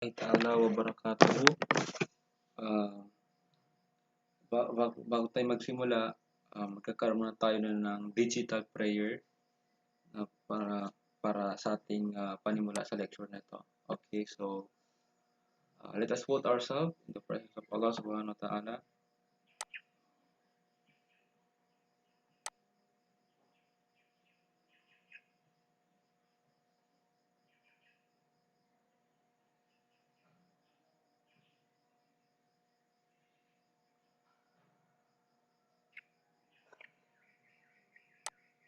Ta'ala wa barakatuhu. Ah, bago tayo magsimula, magkakaroon muna tayo ng digital prayer na para sa ating panimula sa lecture na ito. Okay, so let us put ourselves in the presence of Allah subhanahu wa ta'ala.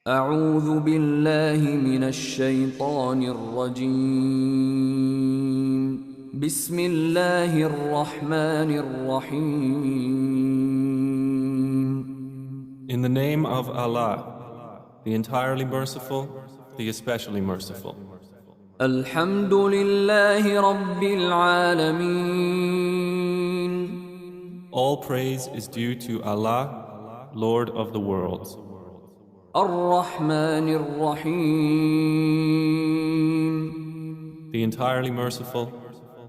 أعوذ بالله من الشيطان الرجيم بسم الله الرحمن الرحيم In the name of Allah, the entirely merciful, the especially merciful. الحمد لله رب العالمين All praise is due to Allah, Lord of the worlds. الرحمن الرحيم The entirely merciful,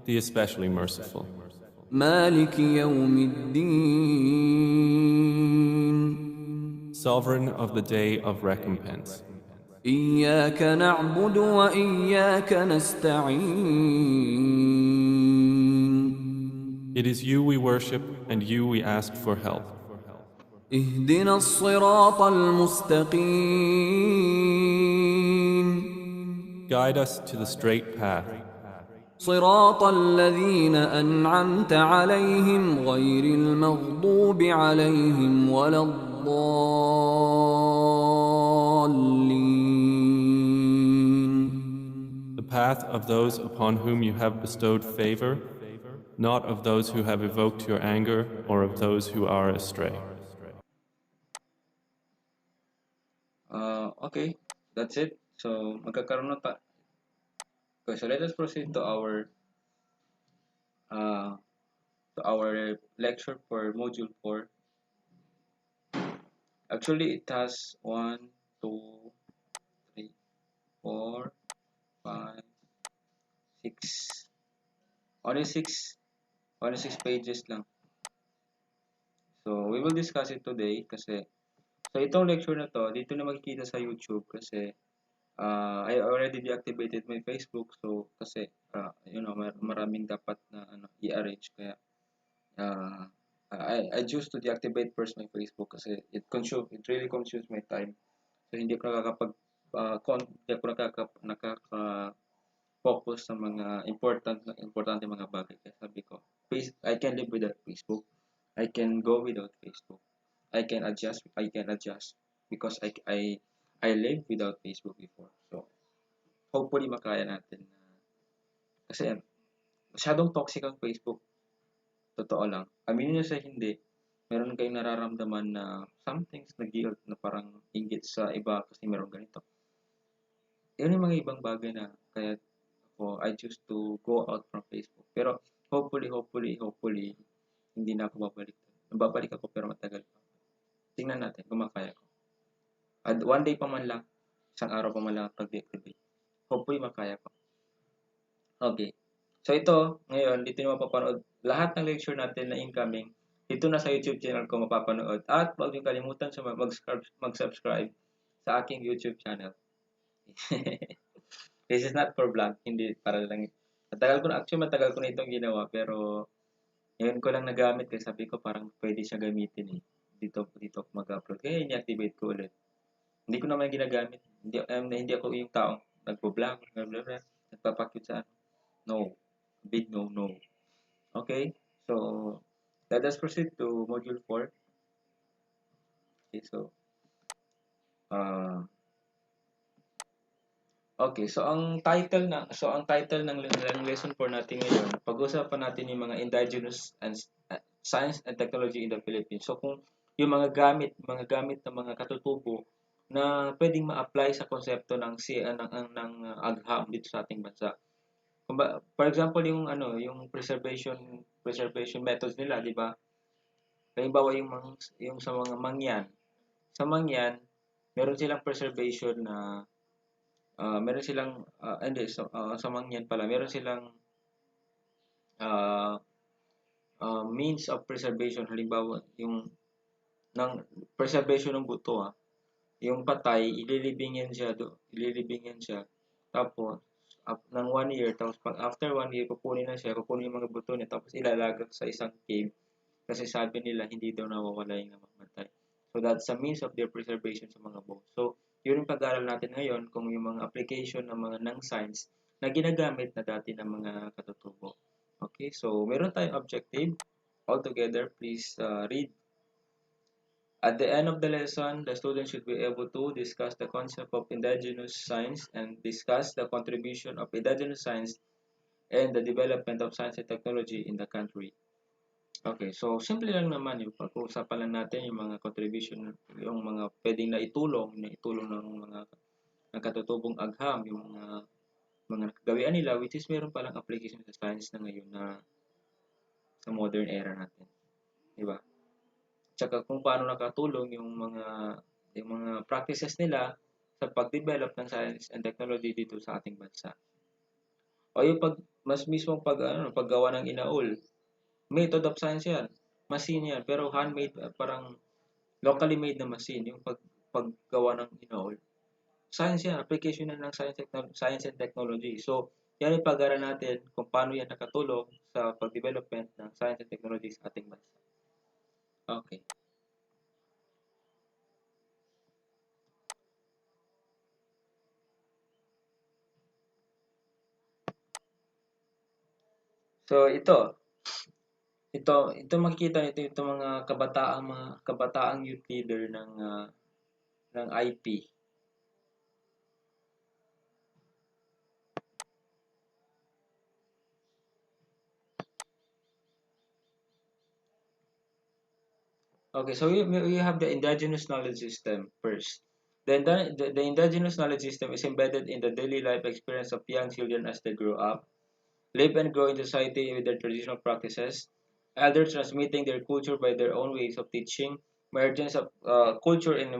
the especially merciful. مالك يوم الدين Sovereign of the day of recompense. إياك نعبد وإياك نستعين It is you we worship and you we ask for help. اهدنا الصراط المستقيم Guide us to the straight path. صراط الذين أنعمت عليهم غير المغضوب عليهم ولا الضالين The path of those upon whom you have bestowed favor, not of those who have evoked your anger or of those who are astray. Okay, that's it. So magkakaroon na Okay, so let us proceed to our lecture for module 4. Actually, it has 1, 2, 3, 4, 5, 6. Only 6. Only 6 pages lang. So, we will discuss it today kasi so itong lecture na to, dito na makikita sa YouTube kasi I already deactivated my Facebook so kasi maraming dapat na i-arrange kaya I choose to deactivate first my Facebook kasi it really consumes my time. So hindi ako nakaka-focus sa mga importante mga bagay. Kaya sabi ko, I can live without Facebook. I can go without Facebook. I can adjust because I lived without Facebook before. So hopefully makaya natin kasi masyadong toxic ang Facebook. Totoo lang. Aminin niyo sa hindi, meron kayong nararamdaman na something na guilt na parang inggit sa iba kasi meron ganito. Yun yung mga ibang bagay na kaya I choose to go out from Facebook. Pero hopefully, hindi na ako babalik. Babalik ako pero matagal pa. Tingnan natin kung makaya ko. At one day pa man lang, isang araw pa man lang pag-deactivate. Hopefully makaya ko. Okay. So ito, ngayon, dito nyo mapapanood lahat ng lecture natin na incoming. Dito na sa YouTube channel ko mapapanood. At huwag nyo kalimutan mag-subscribe sa aking YouTube channel. This is not for vlog, hindi para lang. Matagal ko na itong ginawa pero ngayon ko lang nagamit kasi sabi ko parang pwede siya gamitin eh. Dito ako mag-upload. Kaya i-activate ko ulit. Hindi ko naman ginagamit. Hindi ako yung taong nagpo-vlog, nagpapakyut sa ano. No. Big no. Okay? So, let us proceed to module 4. Okay, so okay, so ang title ng lesson 4 natin ngayon, pag-usapan natin yung mga indigenous and science and technology in the Philippines. So kung yung mga gamit ng mga katutubo na pwedeng ma-apply sa konsepto ng agham dito sa ating bansa. For example, yung preservation methods nila, di ba? Halimbawa yung sa mga mangyan. Sa mangyan, meron silang preservation na meron silang sa mangyan pala, meron silang uh, means of preservation. Halimbawa, yung ng preservation ng buto, yung patay, ililibingin siya, tapos ng 1 year, tapos pag after 1 year, kukunin yung mga buto niya, tapos ilalagak sa isang cave, kasi sabi nila, hindi daw nawawala yung namamatay. So, that's a means of their preservation sa mga bones. So, yun yung pag-aaral natin ngayon, kung yung mga application ng science na ginagamit na dati ng mga katutubo. Okay, so meron tayong objective. All together, please read. At the end of the lesson, the student should be able to discuss the concept of indigenous science and discuss the contribution of indigenous science and the development of science and technology in the country. Okay, so simple lang naman yung pag-uusapan lang natin yung mga contribution, yung mga pwedeng na itulong ng mga nagkatutubong agham, yung mga nakagawian nila, which is meron palang application sa science na ngayon na sa modern era natin. Diba? Tsaka kung paano nakatulong yung mga practices nila sa pag-develop ng science and technology dito sa ating bansa. O yung mas mismong paggawa ng inaul, method of science yan, machine yan, pero handmade, parang locally made na machine, yung paggawa ng inaul. Science yan, application yan ng science and technology. So, yan yung pag-aaral natin kung paano yan nakatulong sa pag-development ng science and technology sa ating bansa. Okay. So, ito makikita nito itong mga kabataang youth leader ng IP. Okay, so we have the indigenous knowledge system first. The indigenous knowledge system is embedded in the daily life experience of young children as they grow up, live and grow in society with their traditional practices, elders transmitting their culture by their own ways of teaching, emergence of culture and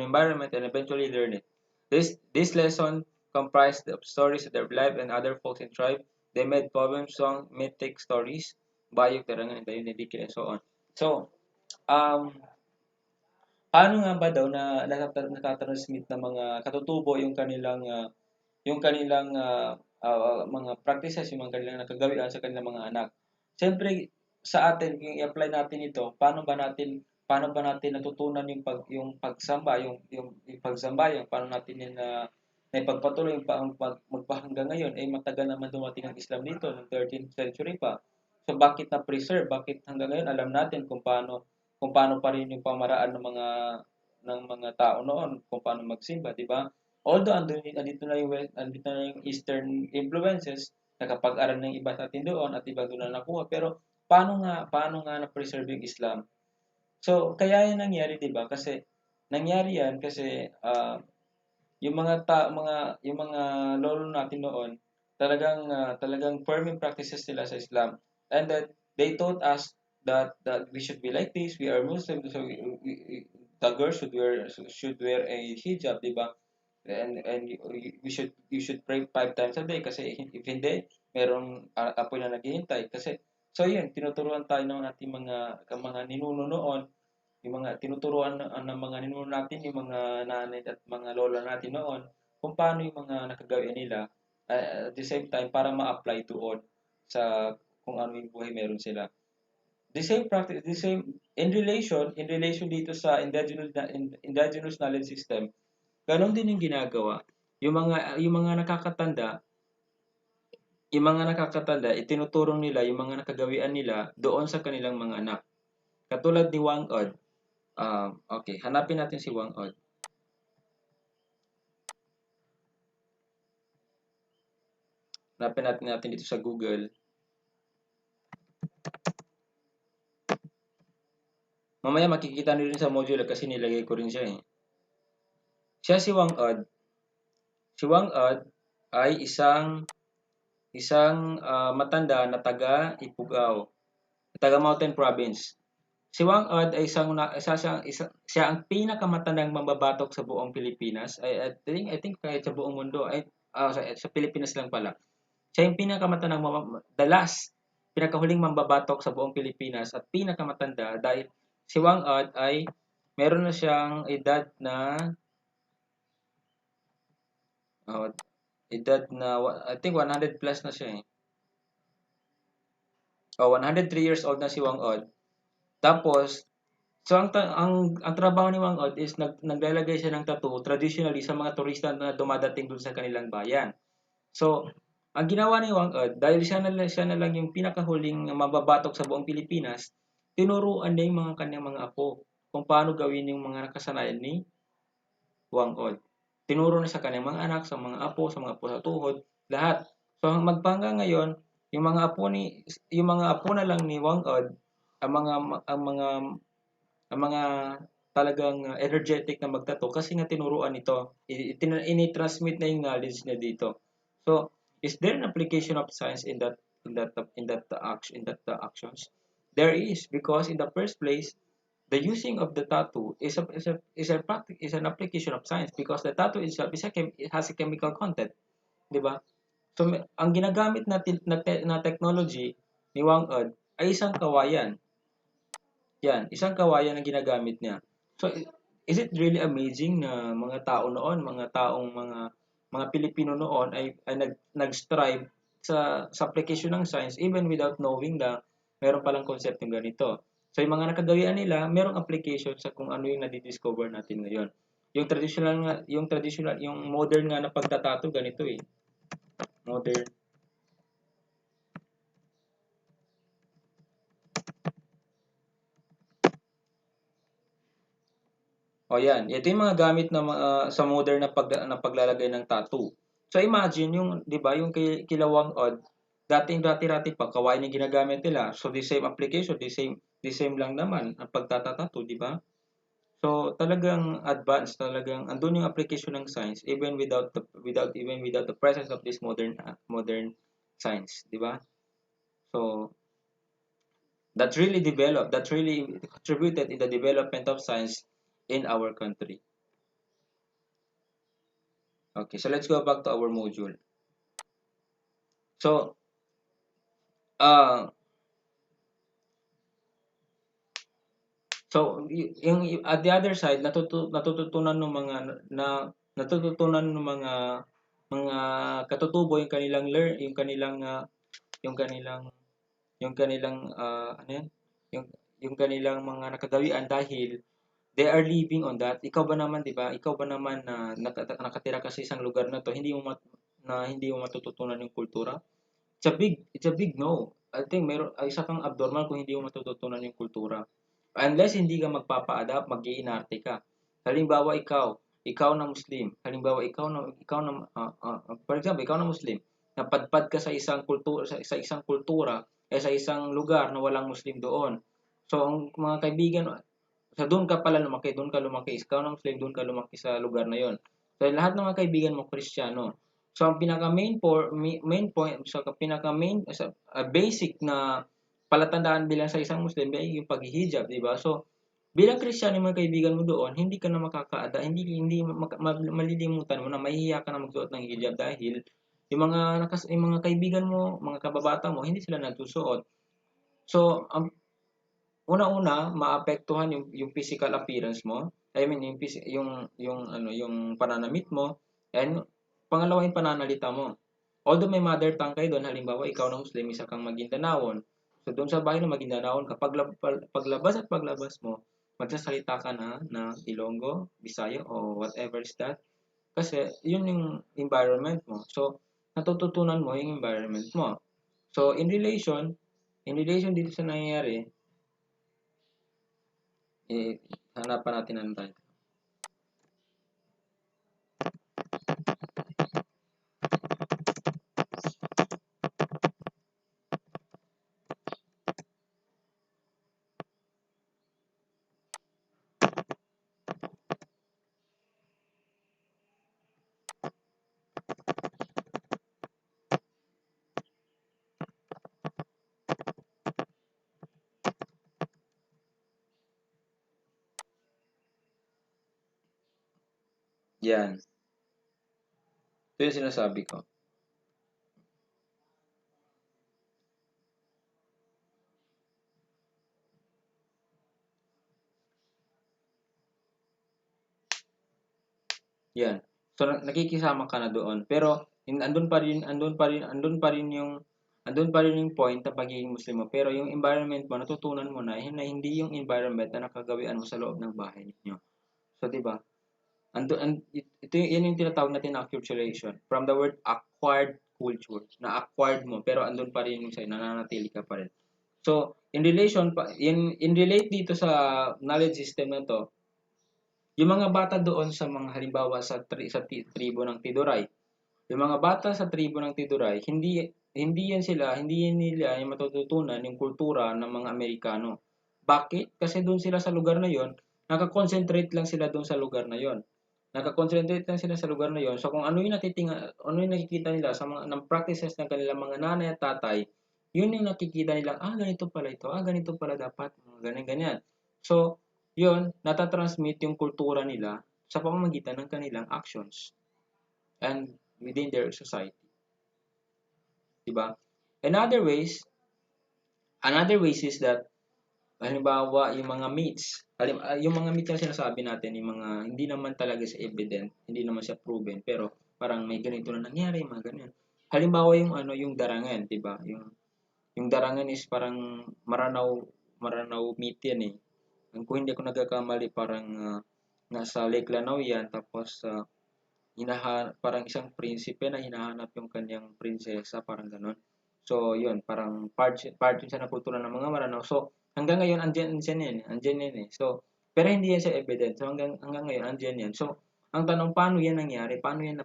environment, and eventually learn it. This lesson comprised of stories of their life and other folks in tribe. They made poems, songs, mythic stories, bayog, tarangan, dayon, dikil, and so on. So, um, paano nga ba daw na natatransmit ng mga katutubo yung kanilang mga practices, yung mga kanilang nakagawian sa kanilang mga anak? Siyempre, sa atin, kung i-apply natin ito, paano ba natin natutunan yung pagsamba, yung pagsamba, paano natin yun na ipagpatuloy magpahanggang ngayon, matagal naman dumating ang Islam dito, ng 13th century pa. So, bakit na-preserve? Bakit hanggang ngayon alam natin kung paano pa rin yung pamaraan ng mga tao noon, kung paano magsimba, di ba? Although andito na yung Eastern influences, nakapag-aral ng iba sa atin doon at iba doon na nakuha, pero paano nga na-preserve yung Islam? So, kaya yan nangyari, di ba? Nangyari yan kasi yung mga lolo natin noon, talagang firm practices nila sa Islam. And that they taught us that we should be like this. We are Muslim, so the girl should wear a hijab, di ba? And we should pray 5 times a day, kasi if hindi, merong apoy na naghihintay. So yun, tinuturuan tayo ng ating mga ninuno noon, yung mga tinuturuan ng mga ninuno natin, yung mga nanay at mga lola natin noon, kung paano yung mga nakagawian nila, at the same time para ma-apply to all sa kung ano yung buhay meron sila. The same practice, in relation dito sa indigenous knowledge system, ganon din yung ginagawa. Yung mga nakakatanda, itinuturo nila yung mga nakagawian nila doon sa kanilang mga anak. Katulad ni Wang Od. Okay, hanapin natin si Wang Od. Hanapin natin dito sa Google. Mamaya makikita nyo rin sa module kasi nilagay ko rin siya eh. Siya si Wang Od. Si Wang Od ay isang matanda na taga Ifugao, taga Mountain Province. Si Wang Od ay siya ang pinakamatandang mambabatok sa buong Pilipinas. I think kahit sa buong mundo, sa Pilipinas lang pala. Siya yung pinakamatandang the last pinakahuling mambabatok sa buong Pilipinas at pinakamatanda dahil si Wang Od ay meron na siyang edad na uh, I think 100 plus na siya eh. O 103 years old na si Wang Od. Tapos so ang trabaho ni Wang Od is naglalagay siya ng tattoo traditionally sa mga turista na dumadating dun sa kanilang bayan. So, ang ginawa ni Wang Od, dahil siya na lang yung pinakahuling mababatok sa buong Pilipinas, tinuruan niya yung mga kanyang mga apo kung paano gawin yung mga nakasanayan ni Wang Od. Tinuro na sa kanyang mga anak, sa mga apo, sa mga apo sa tuhod, lahat. So, magpahanggang ngayon, yung mga apo na lang ni Wang Od, ang mga ang mga ang mga talagang energetic na magtato kasi nga tinuruan ito. Ini-transmit na yung knowledge niya dito. So, is there an application of science in that actions? There is because in the first place, the using of the tattoo is an application of science because the tattoo itself it has a chemical content, di ba? So, ang ginagamit natin na technology ni Wang Od ay isang kawayan. Yan, isang kawayan ang ginagamit niya. So, is it really amazing na mga tao noon, mga Pilipino noon ay nag-strive sa application ng science even without knowing na meron palang konseptong ganito. So, yung mga nakagawian nila, merong application sa kung ano yung nadidiscover natin ngayon. Yung modern nga na pagtatato ganito eh. Modern. O yan, ito yung mga gamit na sa modern na paglalagay ng tattoo. So imagine yung, 'di ba, yung kilawang odd, dati-rati pa kawain yung ginagamit nila. So the same application, the same lang naman ang pagtatatato, 'di ba? So talagang advanced, talagang andun yung application ng science even without the presence of this modern science, 'di ba? So that really contributed in the development of science in our country. Okay, so let's go back to our module. So, uh, yung at the other side, natututunan ng mga katutubo yung kanilang learn, yung kanilang ano yan? Yung yung kanilang mga nakagawian dahil they are living on that. Ikaw ba naman, 'di ba? Ikaw ba naman na nakatira ka sa isang lugar na to, hindi mo matututunan yung kultura? It's a big no. I think isa kang abnormal kung hindi mo matututunan yung kultura. Unless hindi ka magpapa-adapt, mag-iinarte ka. Halimbawa ikaw na Muslim. Halimbawa for example, ikaw na Muslim. Napadpad ka sa isang kultura, sa isang lugar na walang Muslim doon. So ang mga kaibigan, sa doon ka pala lumaki, ikaw na Muslim, doon ka lumaki sa lugar na yon. So lahat ng mga kaibigan mo Kristiyano. So ang pinaka main point sa pinaka main sa basic na palatandaan bilang sa isang Muslim ay yung paghihijab, 'di ba? So bilang Kristiyano yung mga kaibigan mo doon, hindi ka na hindi malilimutan mo na mahihiya ka na magsuot ng hijab dahil yung mga kaibigan mo, mga kababata mo, hindi sila nagsusuot. So una-una maapektuhan yung physical appearance mo. I mean yung pananamit mo, and pangalawa yung pananalita mo. Although may mother tongue kayo doon, halimbawa ikaw na Muslim, isa kang Maguindanao. So doon sa bahay ng Maguindanao, paglabas mo, magsasalita ka na Ilonggo, Bisaya o whatever is that. Kasi yun yung environment mo. So natututunan mo yung environment mo. So in relation dito sa nangyayari, hanapan natin ano tayo. Yan. Ito yung sinasabi ko. Yan. So nakikisama ka na doon. Pero andun pa rin yung point ng pagiging Muslim mo. Pero yung environment mo, natutunan mo na hindi yung environment na nakagawian mo sa loob ng bahay ninyo. So, 'di ba? Ito yan yung tinatawag natin na acculturation. From the word acquired culture. Na acquired mo pero andun pa rin yung sa'yo, nananatili ka pa rin. So, in relate dito sa knowledge system na to, yung mga bata doon sa mga halimbawa sa tribo ng Tiduray, yung mga bata sa tribo ng Tiduray, hindi yan nila yung matututunan yung kultura ng mga Amerikano. Bakit? Kasi doon sila sa lugar na yon, nakakonsentrate lang sila doon sa lugar na yon. Nakakonsentrate lang sila sa lugar na yon. So kung ano yung nakikita nila sa mga ng practices ng kanilang mga nanay at tatay, yun yung nakikita nila, ganito pala ito, ganito pala dapat, ganyan, ganyan. So, yun, natatransmit yung kultura nila sa pamamagitan ng kanilang actions and within their society. Diba? Another ways is that, halimbawa, yung mga myths na sinasabi natin, yung mga hindi naman talaga siya evident, hindi naman siya proven, pero parang may ganito na nangyari, mga ganyan. Halimbawa yung darangan, 'di ba? Yung darangan is parang Maranao myth yan eh. Kung hindi ako nagkakamali, parang nasa Lake Lanao yan, tapos parang isang prinsipe na hinahanap yung kanyang prinsesa, parang ganon. So, yun, parang part yun sa kultura ng mga Maranao. So, hanggang ngayon, andyan yan eh. So, pero hindi yan siya evident. So, hanggang ngayon, andyan yan. So, ang tanong, paano yan nangyari? Paano yan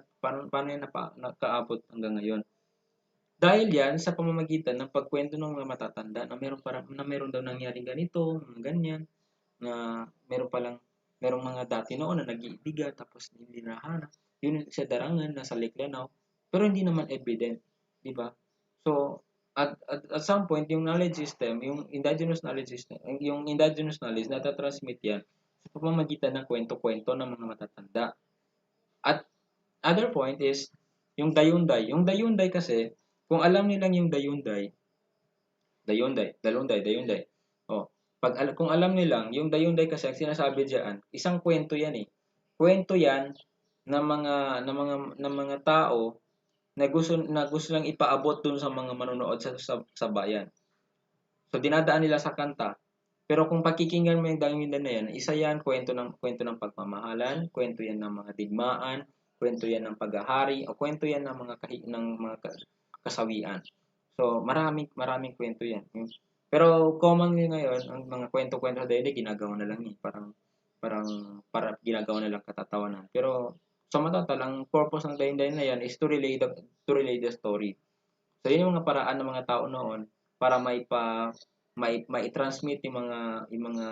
nakaabot hanggang ngayon? Dahil yan sa pamamagitan ng pagkwento ng mga matatanda na meron daw nangyaring ganito, mga ganyan, na merong mga dati noon na nag-iibigan tapos hindi nahanap. Yun sa darangan, nasa Lake Lanao, pero hindi naman evident, di ba? So, at some point, yung knowledge system, yung indigenous knowledge, natatransmit yan sa pamamagitan ng kwento-kwento ng mga matatanda. At other point is, yung dayunday. Yung dayunday kasi, kung alam nilang yung dayunday, dayunday. Oh, kung alam nilang yung dayunday kasi ang sinasabi diyan, isang kwento 'yan eh. Kwento 'yan ng mga tao na gusto lang ipaabot dun sa mga manonood sa bayan. So dinadaan nila sa kanta. Pero kung pakikinggan mo yung dayunday na 'yan, isa 'yan kwento ng pagmamahalan, kwento 'yan ng mga digmaan, kwento 'yan ng paghahari, o kwento 'yan ng mga kasawian. So, maraming kwento 'yan. Pero commonly ngayon, ang mga kwento-kwento sa daily ginagawa na lang eh. Para ginagawa na lang katatawanan. Pero sa matotal, ang purpose ng daynday na 'yan is to relay the story. So, yun yung mga paraan ng mga tao noon para mai-transmit yung mga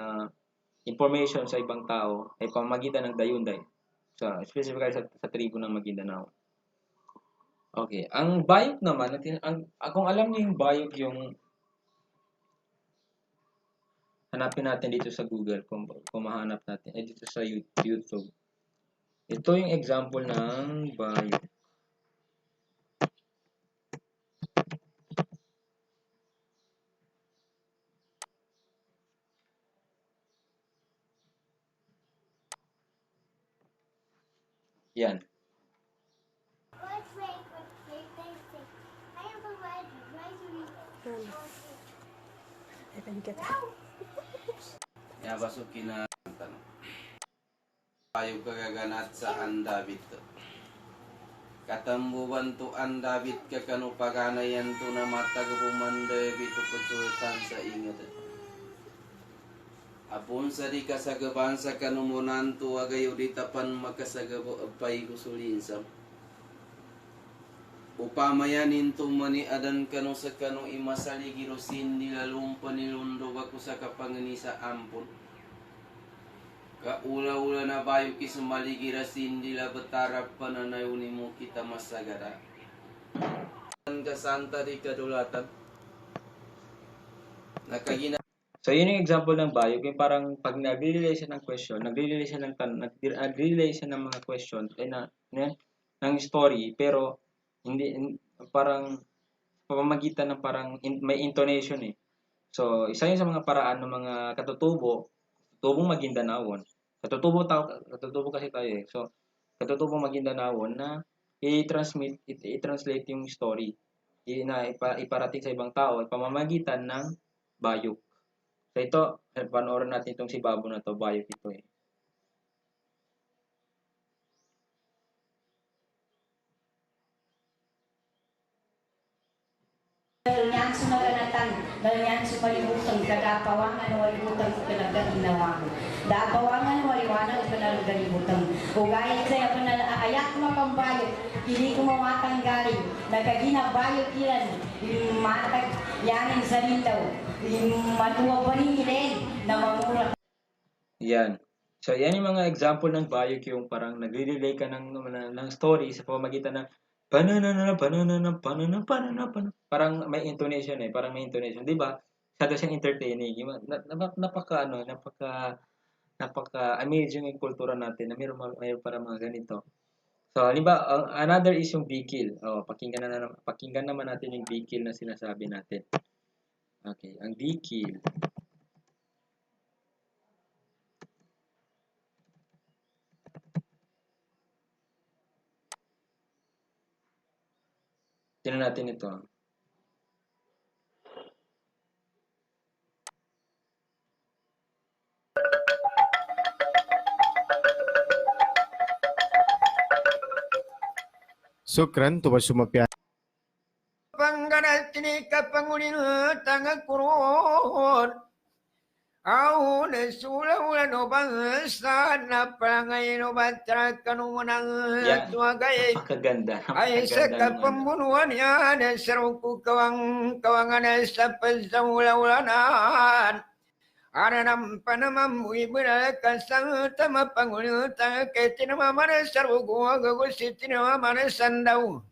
information sa ibang tao ay pamamagitan ng dayunday. Specifically sa tribo ng Maguindanao. Okay, ang bayog naman, kung alam niyo yung bayog, yung hanapin natin dito sa Google, kung mahanap natin, dito sa YouTube. Ito yung example ng bayog. Yan. Ya basukin na tanong. Payo kagaganat sa andabit. Katambuban to andabit kakano paganayan to na matag humanda bito kesulitan sa ingat. Apun sa di kasagaban sa kanumunan to agayo ditapan makasagabo apay gusulinsam. Upamayanin to mani adan kano sa kano imasaligi rosin nilalumpa nilundo baku sa kapanganisa ampun. Kaula-ula na bayo kisamaligi rasin dila betarap pananayuni mo kita masagada. Kasanta di kadulatan. Nakagina. So, yun yung example ng bayog. Yung parang pag nag-relay siya ng question, nag-relay siya ng mga question, ng story, pero hindi, parang pamamagitan ng parang may intonation eh. So, isa yun sa mga paraan ng mga katutubong Magindanaon. Katutubo kasi tayo eh. So, katutubong Maguindanao na i-translate yung story. Iparating sa ibang tao at pamamagitan ng bayok. So ito, panoorin natin itong si Babo na to, bayok ito eh. Nalunyan sumaganatan, nalunyan sumalibutang, kadapawangan walibutang pinagdaginawahan. Dapawangan waliwanag pinagdalibutang. Ugayat saya panalaayak mapambayot, hindi ko mamatanggalin. Nagkaginabayot ilan, matag yanin sa lindaw, matuwa pa rin na mamura. Yan. So, yan yung mga example ng bayok yung parang nagre-relay ka ng story sa pamamagitan ng pananana, pananana, pananana, pananana, pananana. Parang may intonation eh. Parang may intonation. Di ba? Masyado siyang entertaining. Napaka-amazing yung kultura natin na mayroon para mga ganito. So, halimbawa, another is yung bikil. Pakinggan naman natin yung bikil na sinasabi natin. Okay, ang bikil. Tingnan natin ito. Sukran tuwa sumapya. Pangganal tini kapangunin tanga kurun. Au na sula no bangsa na pangay no batra kanunan Yan. tuagay. Napakaganda. Ay sa kapambunuan yan sarong kawangan sa pagsamula-ulanan. Anam panamamuy berakasang tama pangunutan kay tinamamana sarbugo gagusit tinamamana sandaw.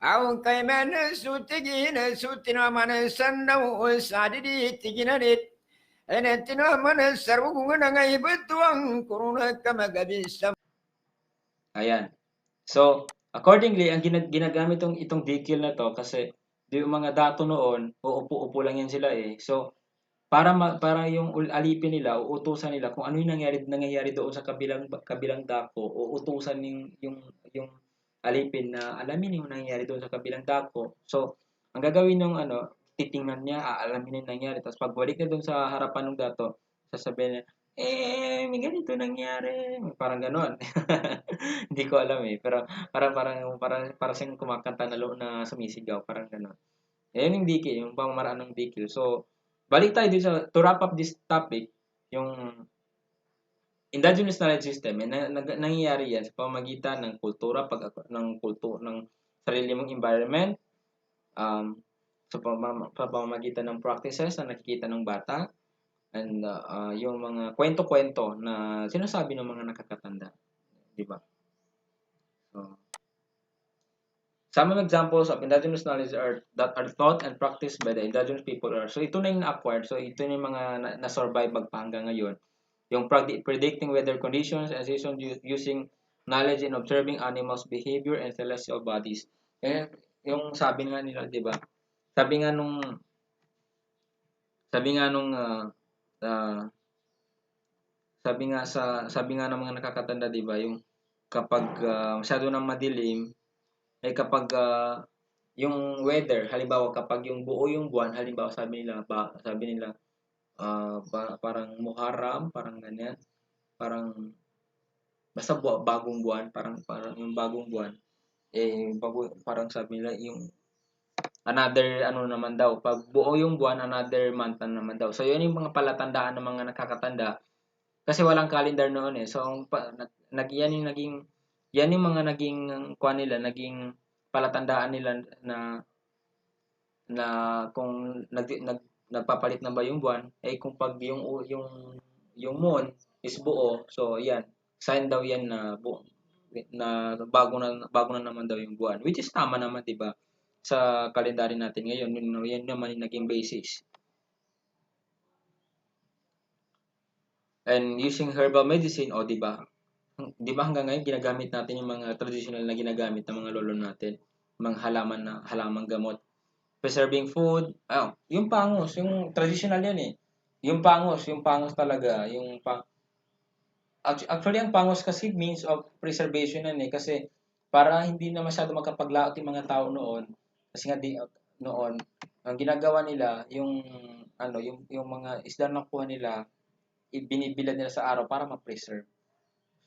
Aw kay mana sutigina sutinamana sandaw sadidi tiginanit. Ene tinamamana sarbugo ngay betuang kuruna kamagabisa. Ayan. So, accordingly, ang ginagamit itong dikil na to kasi yung mga dato noon, uupo-upo lang yan sila eh. So, para yung alipin nila, uutusan nila kung ano yung nangyayari doon sa kabilang dako, uutusan yung alipin na alamin yung nangyayari doon sa kabilang dako. So, ang gagawin ng titingnan niya, aalamin yung nangyayari. Tapos pagbalik na doon sa harapan ng dato, sasabihin niya, may ganito nangyari. Parang ganon. Hindi ko alam eh. Pero parang siyang kumakanta na sumisigaw. Parang ganon. Ayun yung dikil, yung pamamaraan ng dikil. So, balik tayo dito to wrap up this topic, yung indigenous knowledge system, nangyayari yan sa pamamagitan ng kultura, ng sarili mong environment, sa pamamagitan ng practices na nakikita ng bata, and yung mga kwento-kwento na sinasabi ng mga nakakatanda. Diba? So, some examples of indigenous knowledge that are taught and practiced by the indigenous people are, so ito na yung na-acquired, so ito na yung mga na-survive magpahanggang ngayon. Yung predicting weather conditions and seasons using knowledge in observing animals' behavior and celestial bodies. Eh, yung sabi nga nila, di ba? Sabi nga ng mga nakakatanda, di ba? Yung kapag masyado nang madilim, kapag yung weather, halimbawa kapag yung buo yung buwan, halimbawa sabi nila parang Muharram, parang ganyan, parang basta bagong buwan, parang yung bagong buwan, parang sabi nila yung another naman daw, pag buo yung buwan, another month na naman daw. So yun yung mga palatandaan ng mga nakakatanda kasi walang calendar noon eh. So yan yung mga naging naging palatandaan nila na kung nagpapalit na ba yung buwan, kung pag yung moon is buo, so yan, sign daw yan na bago na naman daw yung buwan, which is tama naman, 'di ba? Sa kalendaryo natin ngayon, yan naman yung naging basis. And using herbal medicine, 'di ba? Di ba hanggang ngayon ginagamit natin yung mga traditional na ginagamit ng mga lolo natin, mga halamang gamot, preserving food, yung pangos, yung traditional yan eh, yung pangos talaga, Actually, ang pangos kasi means of preservation yan eh. Kasi para hindi na masyado magkapaglaot yung mga tao noon. Kasi nga noon, ang ginagawa nila, yung mga isda na nakuha nila, binibilad nila sa araw para ma-preserve.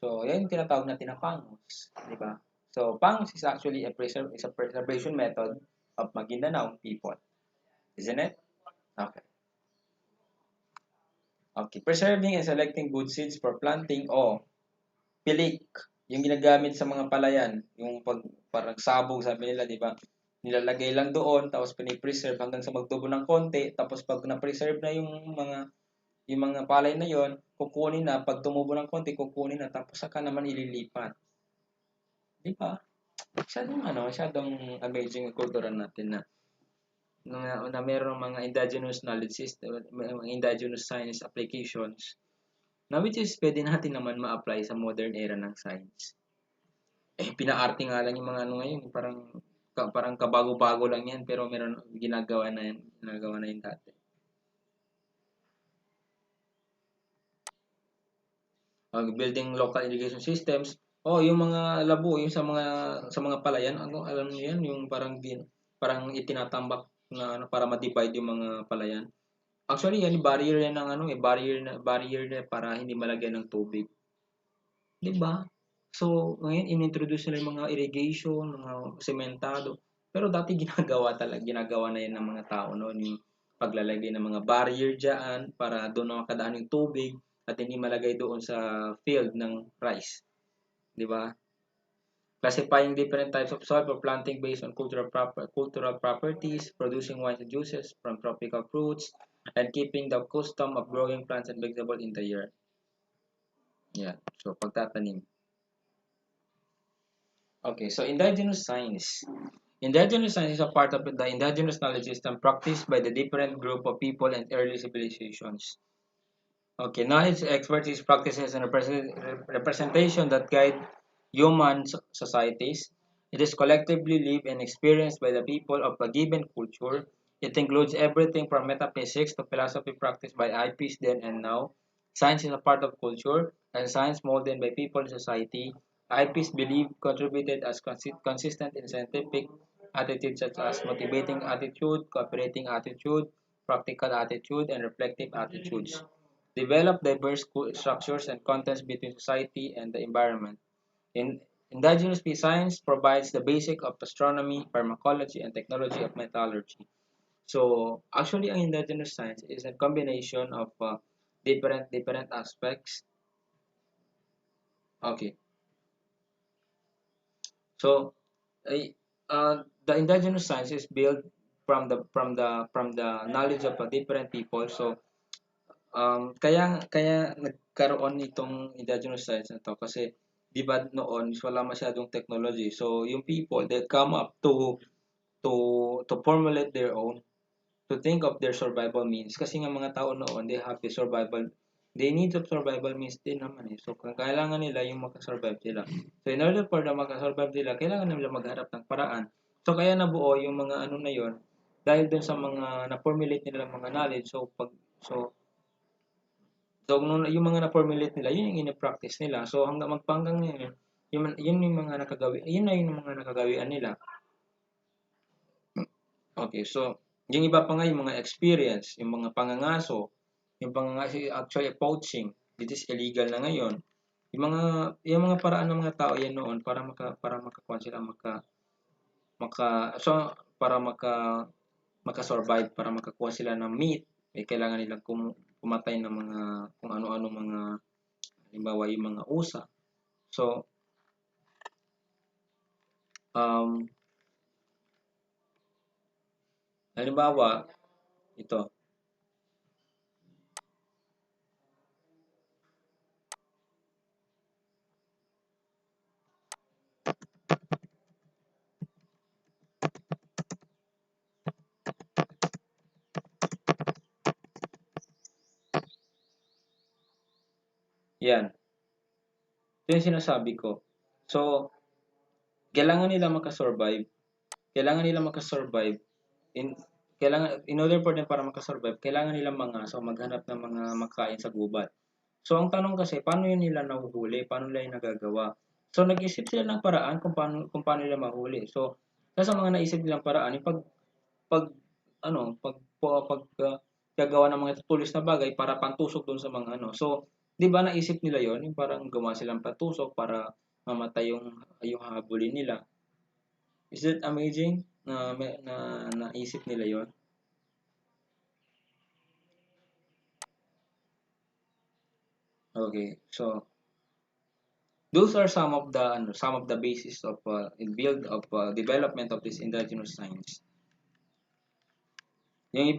So, yan yung tinatawag natin na pangos. Di ba? So, pangos is actually is a preservation method of Maguindanao people. Isn't it? Okay. Okay. Preserving and selecting good seeds for planting o pilik, yung ginagamit sa mga palayan, yung parang sabog, sabi nila, di ba? Nilalagay lang doon, tapos pinipreserve hanggang sa magtubo ng konti, tapos pag na-preserve na yung mga palay na yon, kukunin na, pag tumubo ng konti, kukunin na, tapos saka naman ililipat. Di ba? Masyadong amazing ang kultura natin na mayroong mga indigenous knowledge system, mga indigenous science applications na which is pwede natin naman ma-apply sa modern era ng science. Pinaarte nga lang yung mga ngayon, parang kabago-bago lang yan, pero meron ginagawa na yun dati. Building local irrigation systems, yung mga labo, yung sa mga palayan, alam niyo yan, yung parang itinatambak na para ma-divide yung mga palayan. Actually, yan barrier yan ng barrier na para hindi malagyan ng tubig. 'Di ba? So, ngayon inintroduce nila yung mga irrigation, mga sementado. Pero dati ginagawa na yan ng mga tao noon, yung paglalagay ng mga barrier diyan para doon makadaan yung tubig at hindi malagay doon sa field ng rice. 'Di ba? Classifying different types of soil for planting based on cultural properties, producing wines and juices from tropical fruits, and keeping the custom of growing plants and vegetables in the year. Yeah. So, pagtatanim. Okay, so indigenous science. Indigenous science is a part of the indigenous knowledge system practiced by the different group of people and early civilizations. Okay, knowledge, expertise, practices, and representation that guide human societies. It is collectively lived and experienced by the people of a given culture. It includes everything from metaphysics to philosophy practiced by IPs then and now. Science is a part of culture, and science molded by people and society. IPs believe contributed as consistent in scientific attitudes such as motivating attitude, cooperating attitude, practical attitude, and reflective attitudes. Develop diverse structures and contents between society and the environment. Indigenous science provides the basic of astronomy, pharmacology, and technology of metallurgy. So, actually, ang indigenous science is a combination of different aspects. Okay. So, the indigenous science is built from the knowledge of different people. So, kaya nagkaroon itong indigenous science na to kasi di ba noon wala masyadong technology. So, yung people they come up to formulate their own, to think of their survival means kasi nga mga tao noon they need of survival means din naman eh. So, kailangan nila yung makasurvive sila. So, in order for them makasurvive sila, kailangan nila magharap ng paraan. So, kaya nabuo yung mga na yon dahil dun sa mga na-formulate nila mga knowledge. So, yung mga na-formulate nila, yun yung ina-practice nila. So, hanggang ngayon, yun yung mga nakagawian nila. Okay, so, yung iba pa nga, yung mga experience, yung mga pangangaso, actually poaching, this is illegal na ngayon. Yung mga paraan ng mga tao yan noon para makakuha sila maka-survive, para makakuha sila ng meat, kailangan nilang kumatay ng mga kung ano-ano mga halimbawa yung mga usa. So halimbawa ito. Yan. Ito yung sinasabi ko. So, kailangan nila makasurvive. In order for them para makasurvive, kailangan nila maghanap ng mga makain sa gubat. So, ang tanong kasi, paano yun nila nahuhuli? Paano nila yung nagagawa? So, nag-isip sila ng paraan kung paano nila mahuli. So, sa mga naisip nilang paraan, yung pag, gagawa ng mga tulis na bagay para pantusok doon sa mga ano. So, di ba naisip nila yon yung parang gumawa silang pantusok para mamatay yung habulin nila. Is that amazing na naisip nila yon? Okay, so those are some of the basis of development of this indigenous science. Yung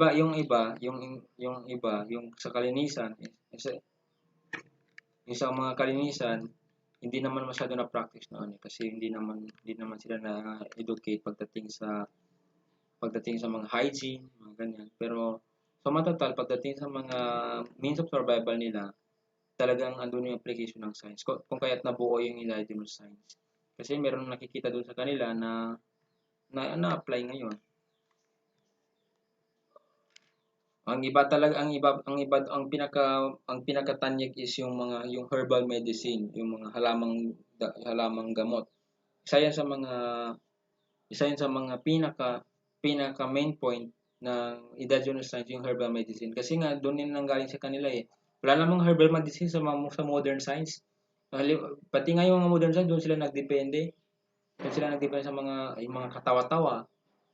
sa kalinisan, yung sa mga kalinisan, hindi naman masyado na practice noon kasi hindi naman sila na-educate pagdating sa mga hygiene, mga ganyan. Pero sa matotal, pagdating sa mga means of survival nila, talagang andun yung application ng science. Kung kaya't nabuo yung indigenous science. Kasi meron nakikita doon sa kanila na-apply ngayon. Ang pinakatanyag is yung herbal medicine, yung mga halamang gamot. Isa yan sa mga pinaka main point ng indigenous science, yung herbal medicine. Kasi nga doon din nanggaling sa kanila eh. Wala namang herbal medicine sa modern science. Pati nga yung mga modern science, doon sila nagdepende. Doon sila nagdepende sa yung mga katawa-tawa.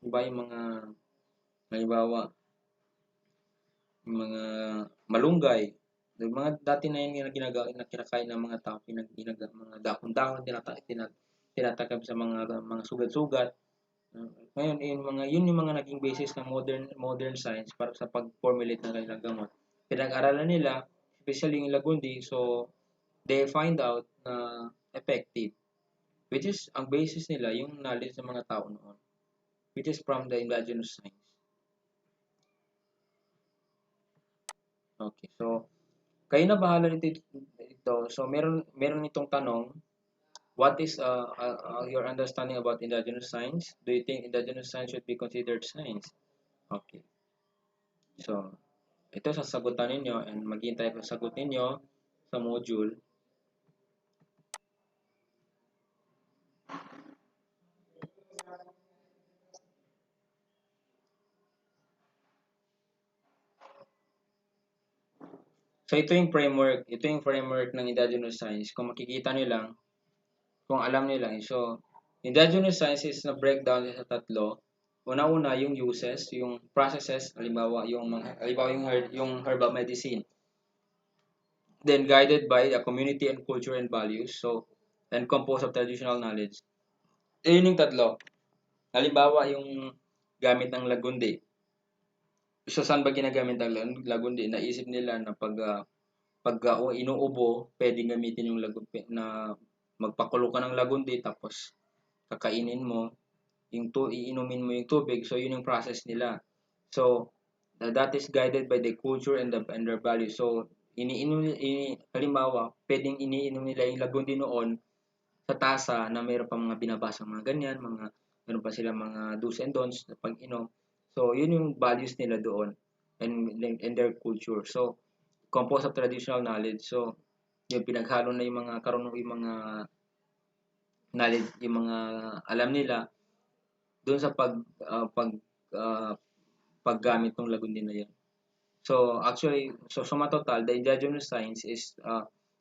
Diba yung mga, halimbawa, yung mga malunggay. Yung mga dati na yun na kinakain ng mga tao, mga dahon-dahon, tinatakab sa mga sugat-sugat. Ngayon, yun yung mga naging basis ng modern science para sa pag-formulate ng kanilang gamot. Pinag-aralan nila, especially yung Lagundi, so they find out na effective, which is ang basis nila yung knowledge ng mga tao noon, which is from the indigenous science. Okay, so kayo na bahala nito. So meron itong tanong, what is your understanding about indigenous science? Do you think indigenous science should be considered science? Okay. So ito sasagutan ninyo and maghintay pa sagot ninyo sa module. So ito yung framework ng indigenous science. Kung makikita niyo lang, kung alam niyo lang. So indigenous science is na breakdown sa tatlo. Una-una yung uses, yung processes, halimbawa yung herbal medicine. Then guided by the community and culture and values. So and composed of traditional knowledge. Yun yung tatlo. Halimbawa yung gamit ng lagundi. So saan ba ginagamit ang lagundi? Naisip nila na pag inuubo, pwedeng gamitin yung lagundi na magpakulo ka ng lagundi tapos kakainin mo, iinumin mo yung tubig. So yun yung process nila. So that is guided by the culture and their values. So halimbawa, pwedeng iniinom nila yung lagundi noon sa tasa na mayroon pa mga binabasa mga ganyan, meron pa sila mga do's and don'ts na pag-inom. So, yun yung values nila doon and their culture. So, composed of traditional knowledge. So, yung pinaghalo na yung mga knowledge, yung mga alam nila doon sa paggamit ng lagundi na yun. So, actually, suma total, the indigenous science is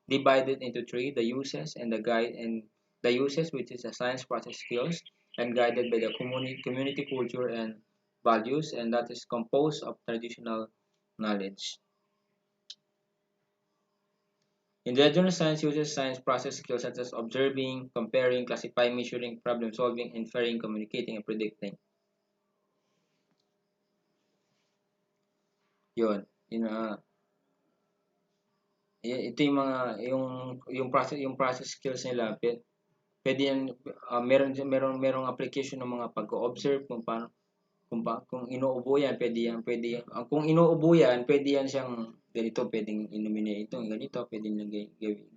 divided into three: the uses and the guide, and the uses, which is the science, process, skills, and guided by the community culture and values, and that is composed of traditional knowledge. Indigenous science uses science process skills such as observing, comparing, classifying, measuring, problem solving, inferring, communicating, and predicting. Yun. Ito yung mga yung process skills nila. Pwede yan, merong application ng mga pag-observe kung paano kung inuubo yan, pwede yan. Kung inuubo yan, pwede yan siyang ganito, pwedeng inumin niya ito, ganito, pwedeng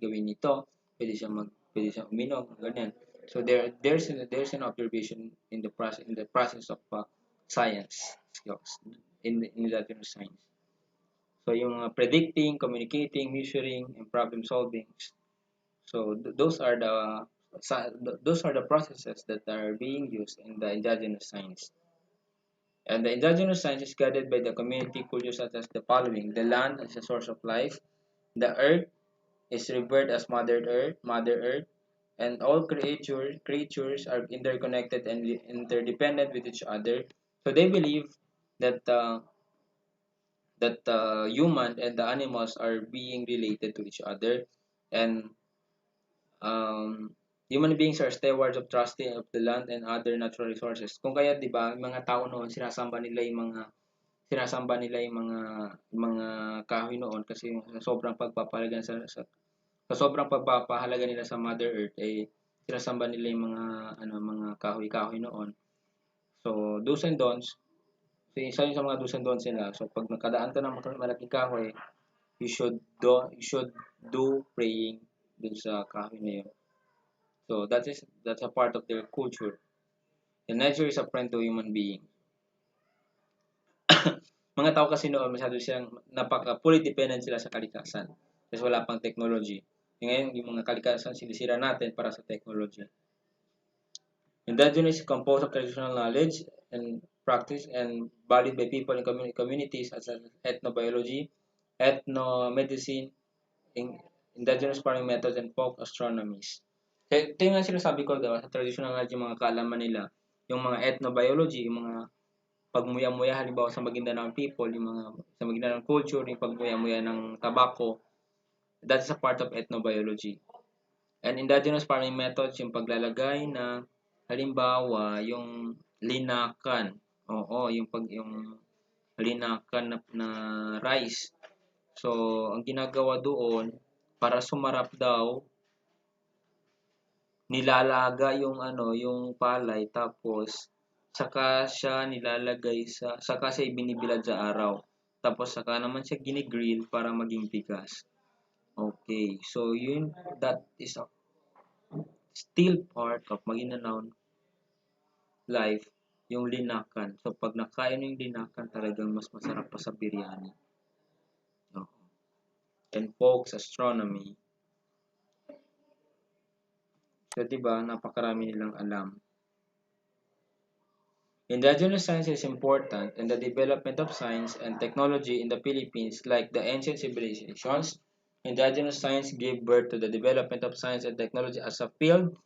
gawin ito, pwede siyang uminom, ganyan. So there's an observation in the process of science skills in the science. So yung predicting, communicating, measuring, and problem solving. So those are the processes that are being used in the indigenous science. And the indigenous science is guided by the community culture such as the following: the land as a source of life, the earth is revered as Mother Earth, and all creatures are interconnected and interdependent with each other. So they believe that human and the animals are being related to each other, and um, human beings are stewards of trusting of the land and other natural resources. Kung kaya 'di ba, yung mga tao noon sinasamba nila yung mga kahoy noon kasi sa sobrang pagpapahalaga sa sobrang pagpapahalaga nila sa Mother Earth ay sinasamba nila yung mga kahoy-kahoy noon. So do's and don'ts, so isa yun sa mga do's and don'ts nila. So pag nakadaan ka ng malaking kahoy, you should do praying dun sa kahoy na yun. So that's a part of their culture. And nature is a friend to human being. Mga tao kasi noon masyado siyang fully dependent sila sa kalikasan. Kasi wala pang technology. Ngayon, yung mga kalikasan sinisira natin para sa technology. Indigenous is composed of traditional knowledge and practice and valued by people in communities as ethnobiology, ethnomedicine, indigenous farming methods, and folk astronomies. Ito yung sinasabi ko, diba, sa traditional knowledge, yung mga kaalaman nila, yung mga ethnobiology, yung mga pagmuya-muya halimbawa sa Maguindanao people, yung mga sa Maguindanao culture, yung pagmuya-muya ng tabako, that's a part of ethnobiology. And indigenous farming methods, yung paglalagay ng halimbawa yung linakan. Oo, yung linakan na rice. So, ang ginagawa doon para sumarap daw, nilalaga yung palay tapos saka siya ibinibilad sa araw. Tapos saka naman siya ginigrill para maging bigas. Okay, so that is still part of Maguindanao life, yung linakan. So pag nakain yung linakan, talagang mas masarap pa sa biryani. And folks astronomy. So diba, napakarami nilang alam. Indigenous science is important in the development of science and technology in the Philippines. Like the ancient civilizations, indigenous science gave birth to the development of science and technology as a field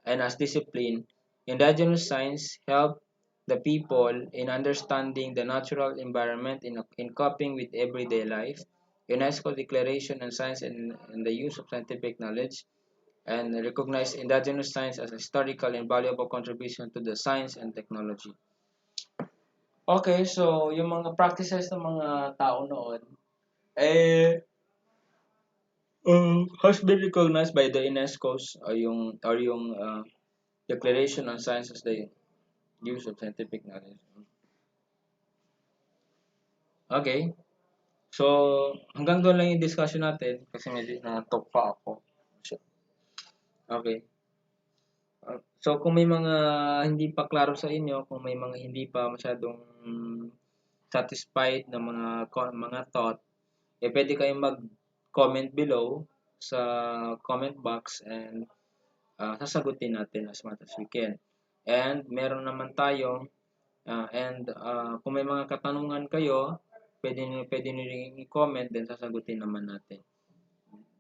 and as discipline. Indigenous science helped the people in understanding the natural environment in coping with everyday life. UNESCO Declaration on Science and the Use of Scientific Knowledge and recognized indigenous science as a historical and valuable contribution to the science and technology. Okay, so yung mga practices ng mga tao noon has been recognized by the UNESCO's yung Declaration on Science as the Use of Scientific Knowledge. Okay. So, hanggang doon lang yung discussion natin kasi medyo na-talk pa ako. Okay. So, kung may mga hindi pa klaro sa inyo, kung may mga hindi pa masyadong satisfied na mga thought, pwede kayong mag-comment below sa comment box and sasagutin natin as much as we can. And meron naman tayong kung may mga katanungan kayo, pwede nyo rin i-comment, then sasagutin naman natin.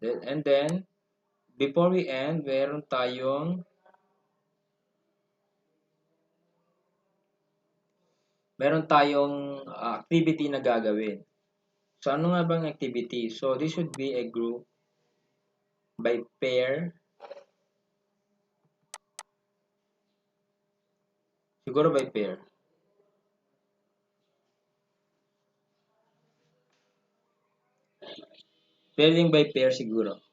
And then, before we end, meron tayong activity na gagawin. So, ano nga bang activity? So, this should be a group by pair. Siguro by pair. Pairing by pair siguro.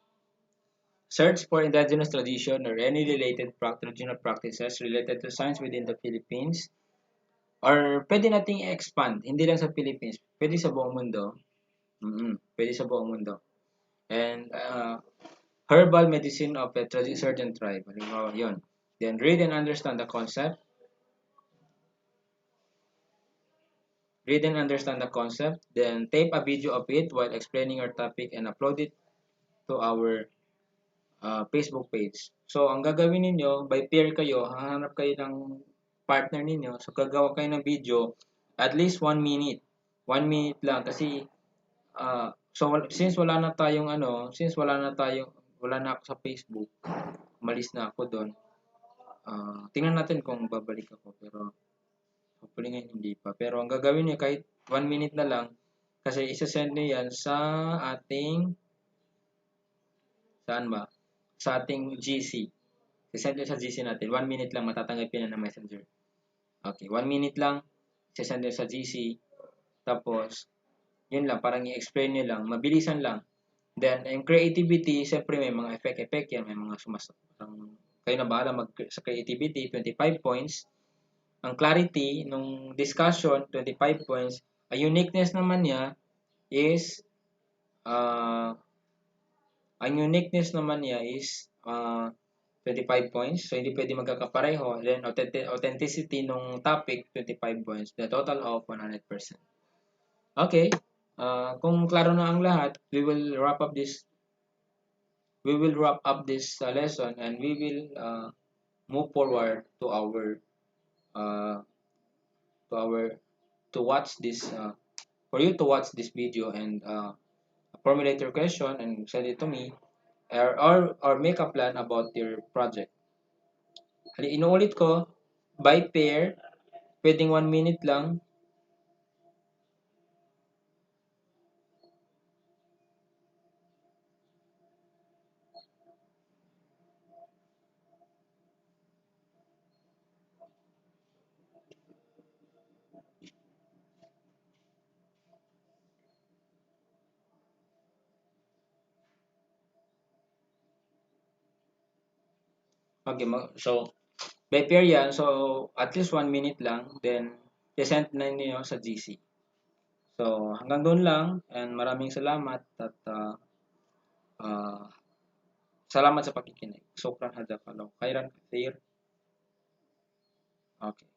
Search for indigenous tradition or any related regional practices related to science within the Philippines. Or pwede nating i-expand, hindi lang sa Philippines, pwede sa buong mundo. Pwede sa buong mundo. And herbal medicine of a certain tribe. Halimbawa, yun. Then read and understand the concept. read and understand the concept, then tape a video of it while explaining your topic and upload it to our Facebook page. So, ang gagawin ninyo, by pair kayo, hahanap kayo ng partner ninyo. So, gagawa kayo ng video, at least 1 minute. 1 minute lang kasi since wala na ako sa Facebook, umalis na ako doon. Tingnan natin kung babalik ako, pero hopefully ngayon hindi pa. Pero ang gagawin niyo kahit 1 minute na lang, kasi isa-send niyo yan sa ating sa ating GC. I-send nyo sa GC natin. 1 minute lang, matatanggapin na ng Messenger. Okay, 1 minute lang, i-send nyo sa GC. Tapos, yun lang, parang i-explain nyo lang. Mabilisan lang. Then, yung creativity, siyempre may mga effect yan. May mga kayo na bahala sa creativity, 25 points. Ang clarity, nung discussion, 25 points. Ang uniqueness naman niya is 25 points. So, hindi pwede magkakapareho. Then, authenticity nung topic, 25 points. The total of 100%. Okay. Kung klaro na ang lahat, we will wrap up this lesson, and we will move forward to watch this for you to watch this video and formulate your question and send it to me, or make a plan about your project. Inuulit ko, by pair, pwedeng 1 minute lang. Okay, so by pair yan. So, at least 1 minute lang. Then, i-send na niyo sa GC. So, hanggang doon lang. And maraming salamat. At salamat sa pakikinig. Sokran hadza kalau. Khairan kathir. Okay.